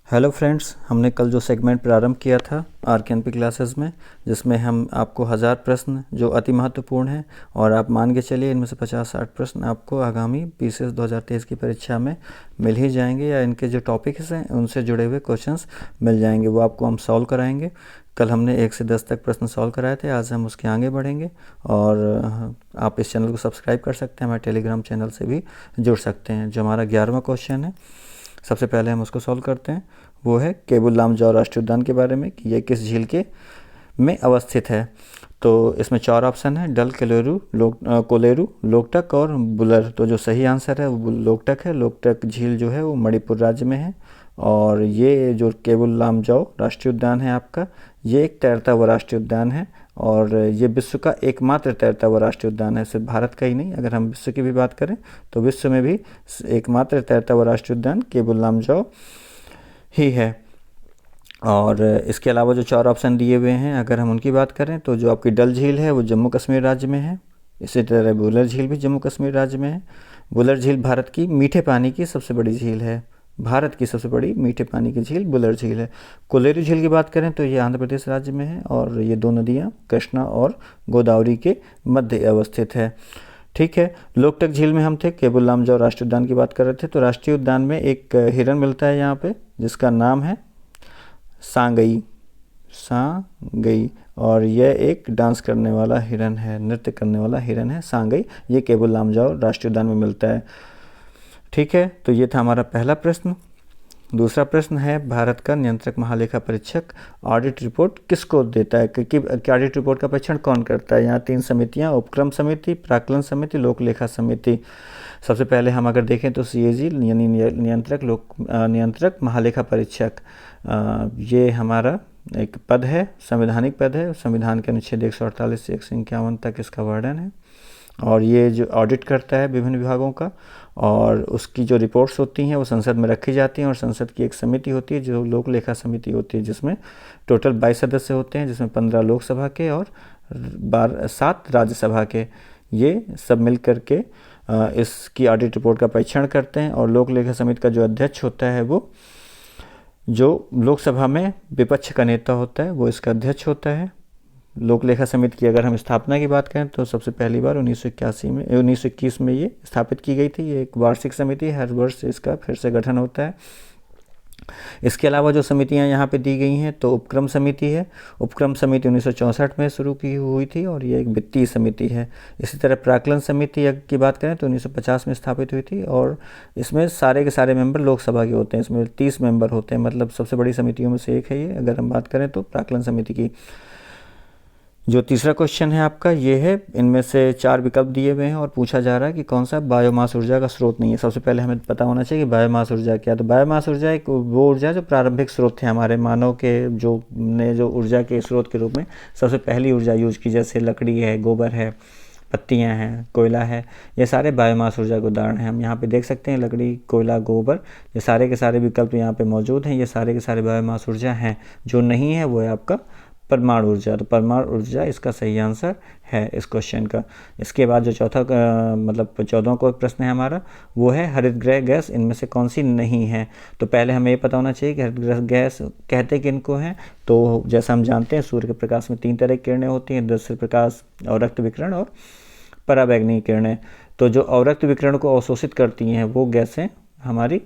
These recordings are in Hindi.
हेलो फ्रेंड्स, हमने कल जो सेगमेंट प्रारंभ किया था आरकेएनपी क्लासेस में, जिसमें हम आपको 1000 प्रश्न जो अति महत्वपूर्ण हैं और आप मान के चलिए इनमें से 50-60 प्रश्न आपको आगामी पीसीएस 2023 की परीक्षा में मिल ही जाएंगे, या इनके जो टॉपिक्स हैं उनसे जुड़े हुए क्वेश्चंस मिल जाएंगे। वो आपको हम सॉल्व कराएंगे। कल हमने 1 से 10 तक प्रश्न सॉल्व कराए थे, आज हम उसके आगे बढ़ेंगे। और आप इस चैनल को सब्सक्राइब कर सकते हैं, हमारे टेलीग्राम चैनल से भी जुड़ सकते हैं। जो हमारा 11वां क्वेश्चन है, सबसे पहले हम उसको सॉल्व करते हैं। वो है केबुल लामजाओ राष्ट्रीय उद्यान के बारे में कि यह किस झील के में अवस्थित है। तो इसमें 4 ऑप्शन है, डल, कोलेरू, लोकटक और बुलर। तो जो सही आंसर है वो लोकटक है। लोकटक झील जो है वो मणिपुर राज्य में है। और ये जो केबुल लामजाओ राष्ट्रीय उद्यान है आपका, ये एक तैरता हुआ राष्ट्रीय उद्यान है और ये विश्व का एकमात्र तैरता हुआ राष्ट्रीय उद्यान है। सिर्फ भारत का ही नहीं, अगर हम विश्व की भी बात करें तो विश्व में भी एकमात्र तैरता हुआ राष्ट्रीय उद्यान केबुल लामजाओ ही है। और इसके अलावा जो 4 ऑप्शन दिए हुए हैं, अगर हम उनकी बात करें तो जो आपकी डल झील है वो जम्मू कश्मीर राज्य में है। इसी तरह बुलर झील भी जम्मू कश्मीर राज्य में है। बुलर झील भारत की मीठे पानी की सबसे बड़ी झील है। भारत की सबसे बड़ी मीठे पानी की झील बुलर झील है। कोलेरू झील की बात करें तो ये आंध्र प्रदेश राज्य में है और ये 2 नदियाँ कृष्णा और गोदावरी के मध्य अवस्थित है। ठीक है, लोकटक झील में हम थे, केबुल लामजाओ राष्ट्रीय उद्यान की बात कर रहे थे। तो राष्ट्रीय उद्यान में एक हिरन मिलता है यहाँ पे, जिसका नाम है सांगई। और यह एक डांस करने वाला हिरन है, नृत्य करने वाला हिरन है सांगई। ये केबुल लामजाओ राष्ट्रीय उद्यान में मिलता है। ठीक है, तो ये था हमारा पहला प्रश्न। दूसरा प्रश्न है, भारत का नियंत्रक महालेखा परीक्षक ऑडिट रिपोर्ट किसको देता है, क्योंकि ऑडिट रिपोर्ट का परीक्षण कौन करता है। यहाँ 3 समितियाँ, उपक्रम समिति, प्राक्कलन समिति, लोक लेखा समिति। सबसे पहले हम अगर देखें तो सीएजी यानी नियंत्रक महालेखा परीक्षक, ये हमारा एक पद है, संवैधानिक पद है। संविधान के अनुच्छेद 148 से 151 तक इसका वर्णन है। और ये जो ऑडिट करता है विभिन्न विभागों का, और उसकी जो रिपोर्ट्स होती हैं वो संसद में रखी जाती हैं। और संसद की एक समिति होती है जो लोक लेखा समिति होती है, जिसमें टोटल 22 सदस्य होते हैं, जिसमें 15 लोकसभा के और 7 राज्यसभा के। ये सब मिल करके इसकी ऑडिट रिपोर्ट का परीक्षण करते हैं। और लोक लेखा समिति का जो अध्यक्ष होता है, वो जो लोकसभा में विपक्ष का नेता होता है, वो इसका अध्यक्ष होता है। लोक लेखा समिति की अगर हम स्थापना की बात करें तो सबसे पहली बार 1921 में ये स्थापित की गई थी। ये एक वार्षिक समिति है, हर वर्ष इसका फिर से गठन होता है। इसके अलावा जो समितियां यहाँ पे दी गई हैं, तो उपक्रम समिति है। उपक्रम समिति 1964 में शुरू की हुई थी और ये एक वित्तीय समिति है। इसी तरह प्राक्कलन समिति की बात करें तो 1950 में स्थापित हुई थी और इसमें सारे के सारे मेंबर लोकसभा के होते हैं। इसमें 30 मेंबर होते हैं, मतलब सबसे बड़ी समितियों में से एक है ये, अगर हम बात करें तो प्राक्कलन समिति की। जो तीसरा क्वेश्चन है आपका, ये है, इनमें से 4 विकल्प दिए हुए हैं और पूछा जा रहा है कि कौन सा बायोमास ऊर्जा का स्रोत नहीं है। सबसे पहले हमें पता होना चाहिए कि बायोमास ऊर्जा क्या है। तो बायोमास ऊर्जा एक वो ऊर्जा जो प्रारंभिक स्रोत थे हमारे मानव के, जो ऊर्जा के स्रोत के रूप में सबसे पहली ऊर्जा यूज की, जैसे लकड़ी है, गोबर है, पत्तियां हैं, कोयला है, ये सारे बायोमास ऊर्जा के उदाहरण हैं। हम यहाँ पे देख सकते हैं लकड़ी, कोयला, गोबर, ये सारे के सारे विकल्प यहाँ पे मौजूद हैं। ये सारे के सारे बायोमास ऊर्जा हैं। जो नहीं है वो है आपका परमाणु ऊर्जा। तो परमाणु ऊर्जा इसका सही आंसर है इस क्वेश्चन का। इसके बाद जो चौथा मतलब 14वां कोई प्रश्न है हमारा, वो है हरित गृह गैस इनमें से कौन सी नहीं है। तो पहले हमें ये पता होना चाहिए कि हरित गृह गैस कहते किनको हैं। तो जैसा हम जानते हैं, सूर्य के प्रकाश में 3 तरह की किरणें होती हैं, दृश्य प्रकाश, अवरक्त विकिरण और पराबैंगनी किरणें। तो जो अवरक्त विकिरण को अवशोषित करती हैं वो गैसें हमारी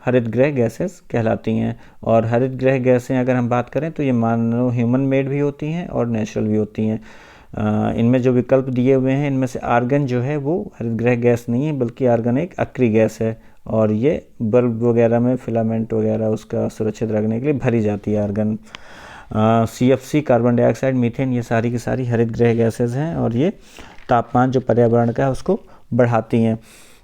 हरित गृह गैसेस कहलाती हैं। और हरित गृह गैसें अगर हम बात करें तो ये मानव ह्यूमन मेड भी होती हैं और नेचुरल भी होती हैं। इनमें जो विकल्प दिए हुए हैं, इनमें से आर्गन जो है वो हरित गृह गैस नहीं है, बल्कि आर्गन एक अक्रिय गैस है और ये बल्ब वगैरह में फिलामेंट वगैरह उसका सुरक्षित रखने के लिए भरी जाती है argon. CFC, carbon dioxide, methane, ये सारी की सारी हरित गृह गैसेज हैं और ये तापमान जो पर्यावरण का है उसको बढ़ाती हैं।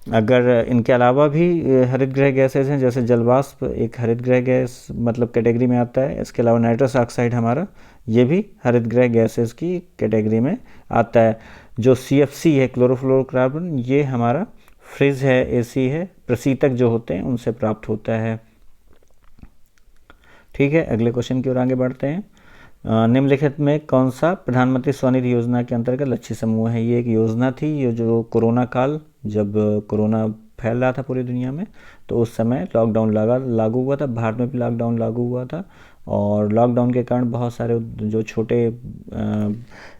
अगर इनके अलावा भी हरित गृह गैसेज हैं, जैसे जलवाष्प एक हरित गृह गैस मतलब कैटेगरी में आता है। इसके अलावा नाइट्रस ऑक्साइड हमारा, ये भी हरित गृह गैसेज की कैटेगरी में आता है। जो CFC है, क्लोरोफ्लोरोकार्बन, ये हमारा फ्रिज है, AC है, प्रशीतक जो होते हैं उनसे प्राप्त होता है। ठीक है, अगले क्वेश्चन की ओर आगे बढ़ते हैं। निम्नलिखित में कौन सा प्रधानमंत्री स्वनिधि योजना के अंतर्गत लक्ष्य समूह है। ये एक योजना थी, ये जो कोरोना काल, जब कोरोना फैल रहा था पूरी दुनिया में, तो उस समय लॉकडाउन लागू हुआ था, भारत में भी लॉकडाउन लागू हुआ था। और लॉकडाउन के कारण बहुत सारे जो छोटे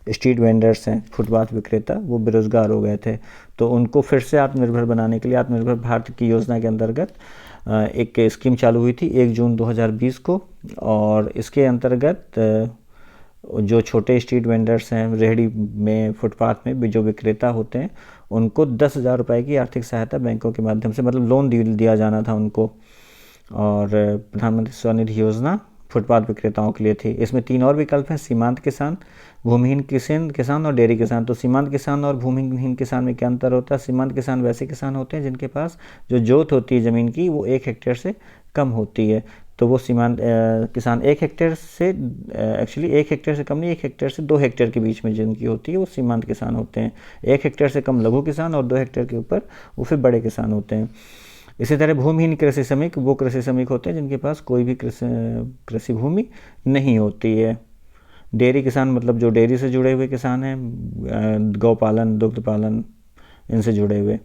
स्ट्रीट वेंडर्स हैं, फुटपाथ विक्रेता, वो बेरोज़गार हो गए थे। तो उनको फिर से आत्मनिर्भर बनाने के लिए आत्मनिर्भर भारत की योजना के अंतर्गत एक स्कीम चालू हुई थी 1 जून 2020 को। और इसके अंतर्गत जो छोटे स्ट्रीट वेंडर्स हैं, रेहड़ी में, फुटपाथ में भी जो विक्रेता होते हैं, उनको 10,000 रुपये की आर्थिक सहायता बैंकों के माध्यम से, मतलब लोन दिया जाना था उनको। और प्रधानमंत्री स्वनिधि योजना फुटपाथ विक्रेताओं के लिए थी। इसमें 3 और विकल्प हैं, सीमांत किसान, भूमिहीन किसान और डेयरी किसान। तो सीमांत किसान और भूमिहीन किसान में क्या अंतर होता है? सीमांत किसान वैसे किसान होते हैं जिनके पास जो जोत होती है ज़मीन की वो 1 हेक्टेयर से कम होती है। तो वो सीमांत किसान 1 हेक्टेयर से, एक्चुअली 1 हेक्टेयर से कम नहीं, 1 हेक्टेयर से 2 हेक्टेयर के बीच में जिनकी होती है वो सीमांत किसान होते हैं। 1 हेक्टेयर से कम लघु किसान और 2 हेक्टेयर के ऊपर वो फिर बड़े किसान होते हैं। इसी तरह भूमिहीन कृषि श्रमिक वो कृषि श्रमिक होते हैं जिनके पास कोई भी कृषि भूमि नहीं होती है। डेयरी किसान मतलब जो डेयरी से जुड़े हुए किसान हैं, गौपालन, दुग्ध पालन, इनसे जुड़े हुए।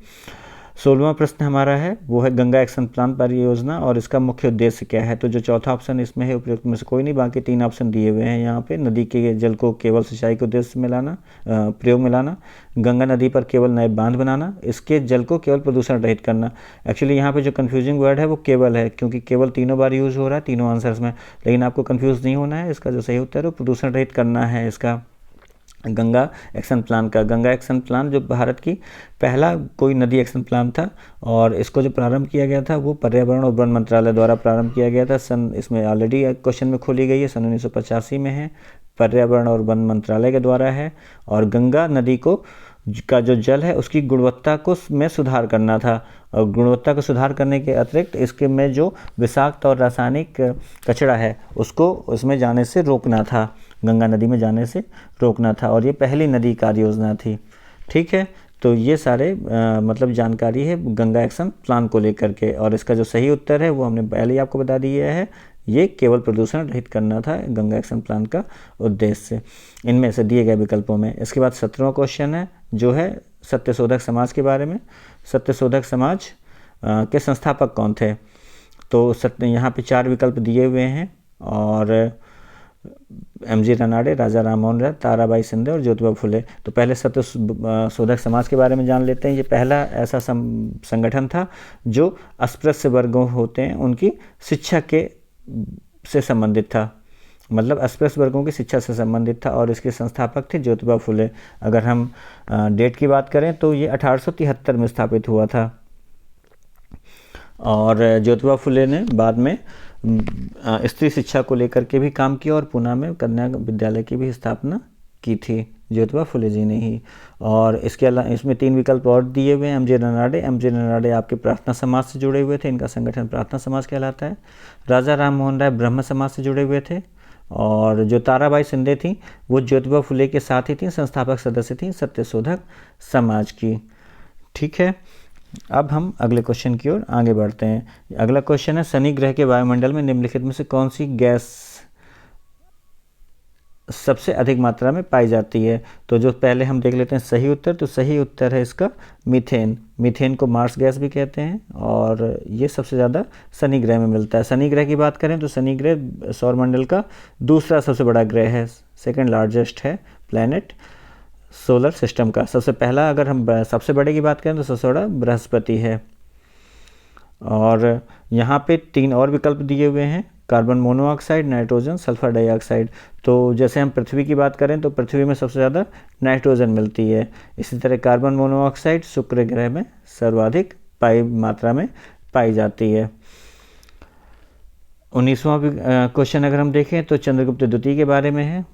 16वां प्रश्न हमारा है वो है गंगा एक्शन प्लान परियोजना और इसका मुख्य उद्देश्य क्या है? तो जो चौथा ऑप्शन इसमें है उपयुक्त में से कोई नहीं, बाकी 3 ऑप्शन दिए हुए हैं यहाँ पे। नदी के जल को केवल सिंचाई के उद्देश्य में लाना, प्रयोग में लाना, गंगा नदी पर केवल नए बांध बनाना, इसके जल को केवल प्रदूषण रहित करना। एक्चुअली यहाँ पे जो कन्फ्यूजिंग वर्ड है वो केवल है, क्योंकि केवल 3 बार यूज़ हो रहा है तीनों आंसर्स में, लेकिन आपको कन्फ्यूज़ नहीं होना है। इसका जो सही उत्तर है वो प्रदूषण रहित करना है इसका गंगा एक्शन प्लान का। गंगा एक्शन प्लान जो भारत की पहला कोई नदी एक्शन प्लान था और इसको जो प्रारंभ किया गया था वो पर्यावरण और वन मंत्रालय द्वारा प्रारंभ किया गया था। इसमें ऑलरेडी क्वेश्चन में खोली गई है, सन 1985 में है, पर्यावरण और वन मंत्रालय के द्वारा है। और गंगा नदी का जो जल है उसकी गुणवत्ता में सुधार करना था, और गुणवत्ता को सुधार करने के अतिरिक्त इसके में जो विषाक्त और रासायनिक कचरा है उसको उसमें जाने से रोकना था, गंगा नदी में जाने से रोकना था। और ये पहली नदी कार्य योजना थी। ठीक है, तो ये सारे मतलब जानकारी है गंगा एक्शन प्लान को लेकर के। और इसका जो सही उत्तर है वो हमने पहले ही आपको बता दिया है, ये केवल प्रदूषण रहित करना था गंगा एक्शन प्लान का उद्देश्य इनमें से दिए गए विकल्पों में। इसके बाद 17वां क्वेश्चन है जो है सत्यशोधक समाज के बारे में। सत्यशोधक समाज के संस्थापक कौन थे? तो यहाँ पे 4 विकल्प दिए हुए हैं और एम.जी. रनाडे, राजा राममोहन राय, ताराबाई शिंदे और ज्योतिबा फुले। तो पहले सत्यशोधक समाज के बारे में जान लेते हैं। ये पहला ऐसा संगठन था जो अस्पृश्य वर्गों होते हैं उनकी शिक्षा से संबंधित था, मतलब अस्पृश्य वर्गों की शिक्षा से संबंधित था। और इसके संस्थापक थे ज्योतिबा फुले। अगर हम डेट की बात करें तो ये 1873 में स्थापित हुआ था। और ज्योतिबा फुले ने बाद में स्त्री शिक्षा को लेकर के भी काम किया और पुणे में कन्या विद्यालय की भी स्थापना की थी ज्योतिबा फुले जी ने ही। और इसके अलावा इसमें 3 विकल्प और दिए हुए हैं। एम.जी. रनाडे, एम.जी. रनाडे आपके प्रार्थना समाज से जुड़े हुए थे, इनका संगठन प्रार्थना समाज कहलाता है। राजा राममोहन राय ब्रह्म समाज से जुड़े हुए थे। और जो ताराबाई शिंदे थी वो ज्योतिबा फुले के साथ ही थी, संस्थापक सदस्य थी सत्यशोधक समाज की। ठीक है, अब हम अगले क्वेश्चन की ओर आगे बढ़ते हैं। अगला क्वेश्चन है शनि ग्रह के वायुमंडल में निम्नलिखित में से कौन सी गैस सबसे अधिक मात्रा में पाई जाती है? तो जो पहले हम देख लेते हैं सही उत्तर। तो सही उत्तर है इसका मीथेन। मीथेन को मार्स गैस भी कहते हैं और ये सबसे ज़्यादा शनि ग्रह में मिलता है। शनि ग्रह की बात करें तो शनि ग्रह सौरमंडल का दूसरा सबसे बड़ा ग्रह है, सेकेंड लार्जेस्ट है प्लैनेट सोलर सिस्टम का। सबसे पहला अगर हम सबसे बड़े की बात करें तो सबसे बड़ा बृहस्पति है। और यहाँ पे 3 और विकल्प दिए हुए हैं, carbon monoxide, nitrogen, sulphur dioxide. तो जैसे हम पृथ्वी की बात करें तो पृथ्वी में सबसे ज़्यादा नाइट्रोजन मिलती है। इसी तरह कार्बन मोनोऑक्साइड शुक्र ग्रह में सर्वाधिक मात्रा में पाई जाती है। 19वां क्वेश्चन अगर हम देखें तो चंद्रगुप्त द्वितीय के बारे में है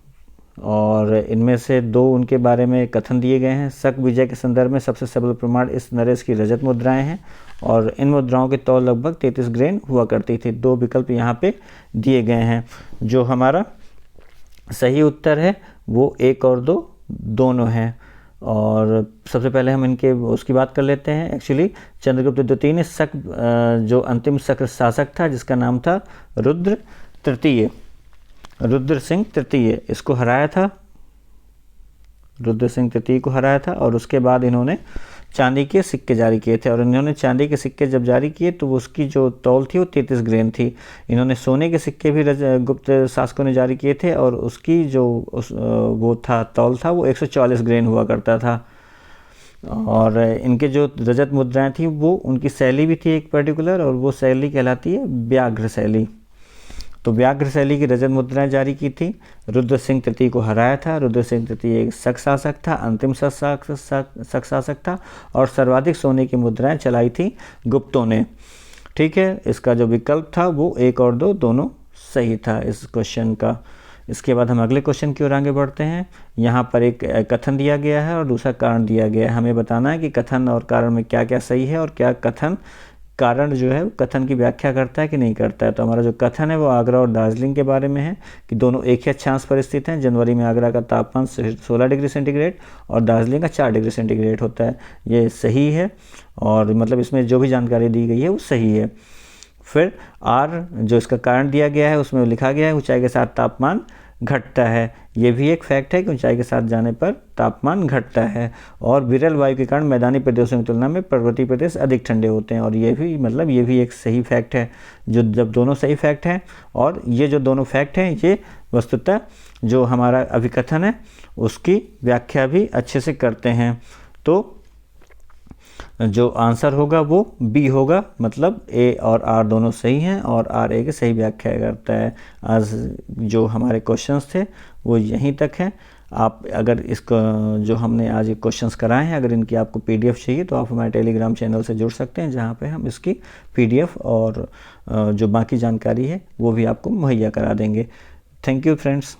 और इनमें से 2 उनके बारे में कथन दिए गए हैं। शक विजय के संदर्भ में सबसे सबल प्रमाण इस नरेश की रजत मुद्राएं हैं और इन मुद्राओं के तौल लगभग 33 ग्रेन हुआ करती थी। 2 विकल्प यहाँ पे दिए गए हैं। जो हमारा सही उत्तर है वो 1 और 2 दोनों हैं। और सबसे पहले हम इनके उसकी बात कर लेते हैं। एक्चुअली चंद्रगुप्त द्वितीय ने शक जो अंतिम शक शासक था जिसका नाम था रुद्र सिंह तृतीय, इसको हराया था, रुद्र सिंह तृतीय को हराया था। और उसके बाद इन्होंने चांदी के सिक्के जारी किए थे, और इन्होंने चांदी के सिक्के जब जारी किए तो उसकी जो तौल थी वो 33 ग्रेन थी। इन्होंने सोने के सिक्के भी गुप्त शासकों ने जारी किए थे, और उसकी जो वो था तौल था वो 144 ग्रेन हुआ करता था। और इनके जो रजत मुद्राएं थी वो उनकी शैली भी थी एक पर्टिकुलर, और वो शैली कहलाती है व्याघ्र शैली। तो व्याघ्र शैली की रजत मुद्राएं जारी की थी। रुद्र सिंह तृतीय को हराया था। रुद्र सिंह तृतीय एक शक शासक था, अंतिम शक शासक था, और सर्वाधिक सोने की मुद्राएं चलाई थी गुप्तों ने। ठीक है, इसका जो विकल्प था वो 1 और 2 दोनों सही था इस क्वेश्चन का। इसके बाद हम अगले क्वेश्चन की ओर आगे बढ़ते हैं। यहाँ पर एक कथन दिया गया है और दूसरा कारण दिया गया है। हमें बताना है कि कथन और कारण में क्या क्या सही है, और क्या कथन कारण जो है कथन की व्याख्या करता है कि नहीं करता है। तो हमारा जो कथन है वो आगरा और दार्जिलिंग के बारे में है कि दोनों एक ही अक्षांश पर स्थित हैं। जनवरी में आगरा का तापमान 16 डिग्री सेंटीग्रेड और दार्जिलिंग का 4 डिग्री सेंटीग्रेड होता है। ये सही है, और मतलब इसमें जो भी जानकारी दी गई है वो सही है। फिर आर जो इसका कारण दिया गया है उसमें लिखा गया है ऊंचाई के साथ तापमान घटता है। ये भी एक फैक्ट है कि ऊंचाई के साथ जाने पर तापमान घटता है, और विरल वायु के कारण मैदानी प्रदेशों की तुलना में पर्वतीय प्रदेश अधिक ठंडे होते हैं। और ये भी एक सही फैक्ट है। जो जब दोनों सही फैक्ट हैं, और ये जो दोनों फैक्ट हैं ये वस्तुतः जो हमारा अभिकथन है उसकी व्याख्या भी अच्छे से करते हैं। तो जो आंसर होगा वो बी होगा, मतलब ए और आर दोनों सही हैं, और आर ए की सही व्याख्या करता है। आज जो हमारे क्वेश्चंस थे वो यहीं तक हैं। आप अगर इसको जो हमने आज क्वेश्चंस कराए हैं, अगर इनकी आपको पीडीएफ चाहिए तो आप हमारे टेलीग्राम चैनल से जुड़ सकते हैं, जहां पे हम इसकी पीडीएफ और जो बाकी जानकारी है वो भी आपको मुहैया करा देंगे। Thank you friends.